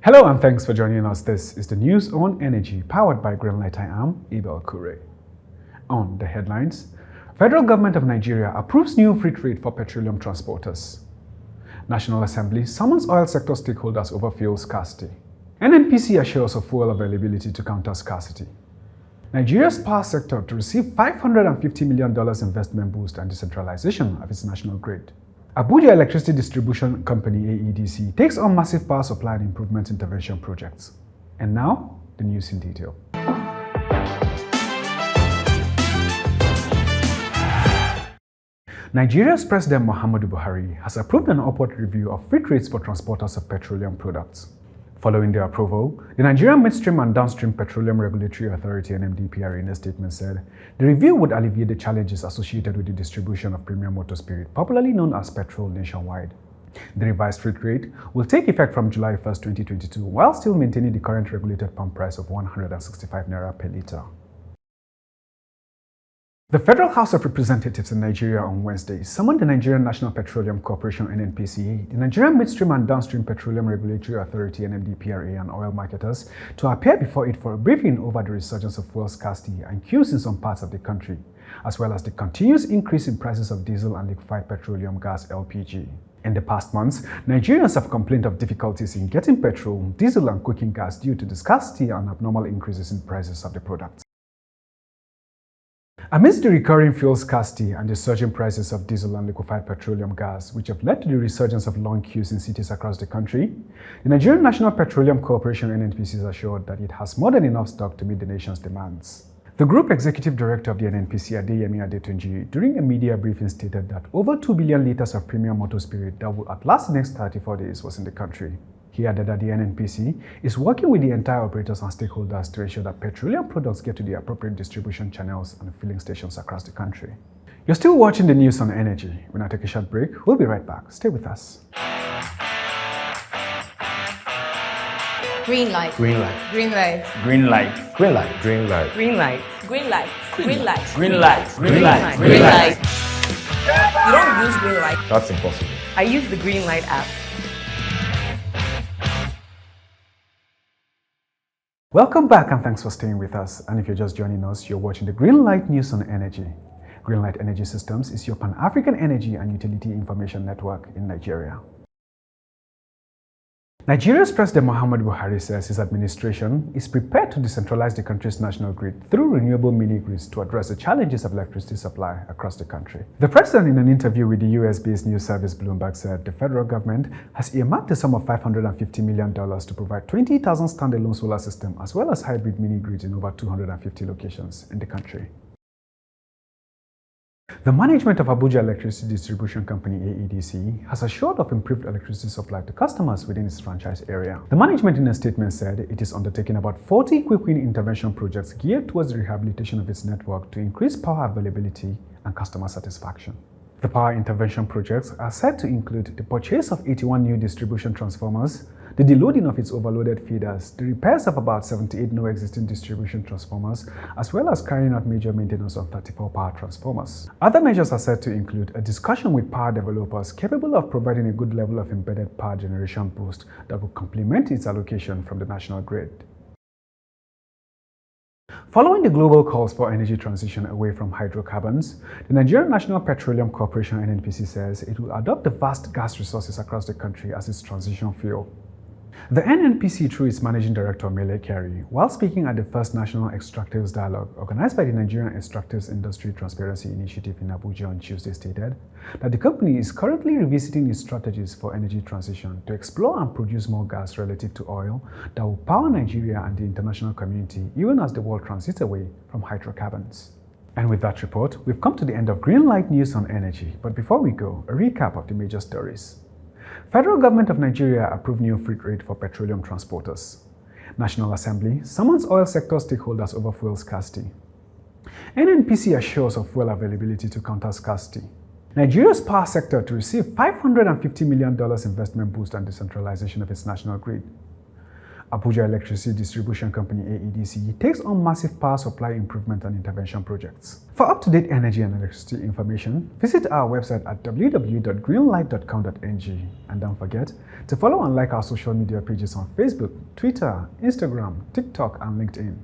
Hello and thanks for joining us. This is the news on energy powered by greenLITE. I am Abel Kure. On the headlines, Federal Government of Nigeria approves new free trade for petroleum transporters. National Assembly summons oil sector stakeholders over fuel scarcity. NNPC assures of fuel availability to counter scarcity. Nigeria's power sector to receive $550 million investment boost and decentralization of its national grid. Abuja Electricity Distribution Company AEDC takes on massive power supply and improvement intervention projects. And now, the news in detail. Nigeria's President Muhammadu Buhari has approved an upward review of free trades for transporters of petroleum products. Following their approval, the Nigerian Midstream and Downstream Petroleum Regulatory Authority (NNPC) in a statement said the review would alleviate the challenges associated with the distribution of premium motor spirit, popularly known as petrol, nationwide. The revised free rate will take effect from July 1, 2022, while still maintaining the current regulated pump price of 165 naira per litre. The Federal House of Representatives in Nigeria on Wednesday summoned the Nigerian National Petroleum Corporation (NNPC), the Nigerian Midstream and Downstream Petroleum Regulatory Authority (NMDPRA), and oil marketers to appear before it for a briefing over the resurgence of fuel scarcity and queues in some parts of the country, as well as the continuous increase in prices of diesel and liquefied petroleum gas (LPG). In the past months, Nigerians have complained of difficulties in getting petrol, diesel, and cooking gas due to the scarcity and abnormal increases in prices of the products. Amidst the recurring fuel scarcity and the surging prices of diesel and liquefied petroleum gas, which have led to the resurgence of long queues in cities across the country, the Nigerian National Petroleum Corporation (NNPC) is assured that it has more than enough stock to meet the nation's demands. The Group Executive Director of the NNPC, Adeyemi Adetunji, during a media briefing stated that over 2 billion litres of premium motor spirit that will outlast the next 34 days was in the country. He added that the NNPC is working with the entire operators and stakeholders to ensure that petroleum products get to the appropriate distribution channels and filling stations across the country. You're still watching the news on energy. When I take a short break, we'll be right back. Stay with us. greenLITE. greenLITE. greenLITE. greenLITE. greenLITE. greenLITE. greenLITE. greenLITE. greenLITE. greenLITE. greenLITE. greenLITE. You don't use greenLITE. That's impossible. I use the greenLITE app. Welcome back and thanks for staying with us. And if you're just joining us, you're watching the greenLITE News on Energy. greenLITE Energy Systems is your Pan-African energy and utility information network in Nigeria. Nigeria's President Muhammadu Buhari says his administration is prepared to decentralize the country's national grid through renewable mini-grids to address the challenges of electricity supply across the country. The president, in an interview with the US-based news service Bloomberg, said the federal government has earmarked a sum of $550 million to provide 20,000 standalone solar systems as well as hybrid mini-grids in over 250 locations in the country. The management of Abuja Electricity Distribution Company (AEDC) has assured of improved electricity supply to customers within its franchise area. The management in a statement said it is undertaking about 40 quick-win intervention projects geared towards the rehabilitation of its network to increase power availability and customer satisfaction. The power intervention projects are said to include the purchase of 81 new distribution transformers, the deloading of its overloaded feeders, the repairs of about 78 no existing distribution transformers, as well as carrying out major maintenance on 34 power transformers. Other measures are said to include a discussion with power developers capable of providing a good level of embedded power generation boost that will complement its allocation from the national grid. Following the global calls for energy transition away from hydrocarbons, the Nigerian National Petroleum Corporation (NNPC) says it will adopt the vast gas resources across the country as its transition fuel. The NNPC, through its managing director Mele Kyari, while speaking at the first National Extractives Dialogue organized by the Nigerian Extractives Industry Transparency Initiative in Abuja on Tuesday, stated that the company is currently revisiting its strategies for energy transition to explore and produce more gas relative to oil that will power Nigeria and the international community even as the world transits away from hydrocarbons. And with that report, we've come to the end of greenLITE News on Energy. But before we go, a recap of the major stories. Federal Government of Nigeria approved new free rate for petroleum transporters. National Assembly summons oil sector stakeholders over fuel scarcity. NNPC assures of fuel availability to counter scarcity. Nigeria's power sector to receive $550 million investment boost and decentralization of its national grid. Abuja Electricity Distribution Company AEDC takes on massive power supply improvement and intervention projects. For up-to-date energy and electricity information, visit our website at www.greenlite.com.ng, and don't forget to follow and like our social media pages on Facebook, Twitter, Instagram, TikTok, and LinkedIn.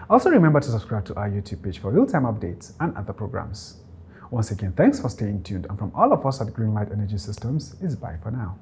Also remember to subscribe to our YouTube page for real-time updates and other programs. Once again, thanks for staying tuned, and from all of us at greenLITE Energy Systems, it's bye for now.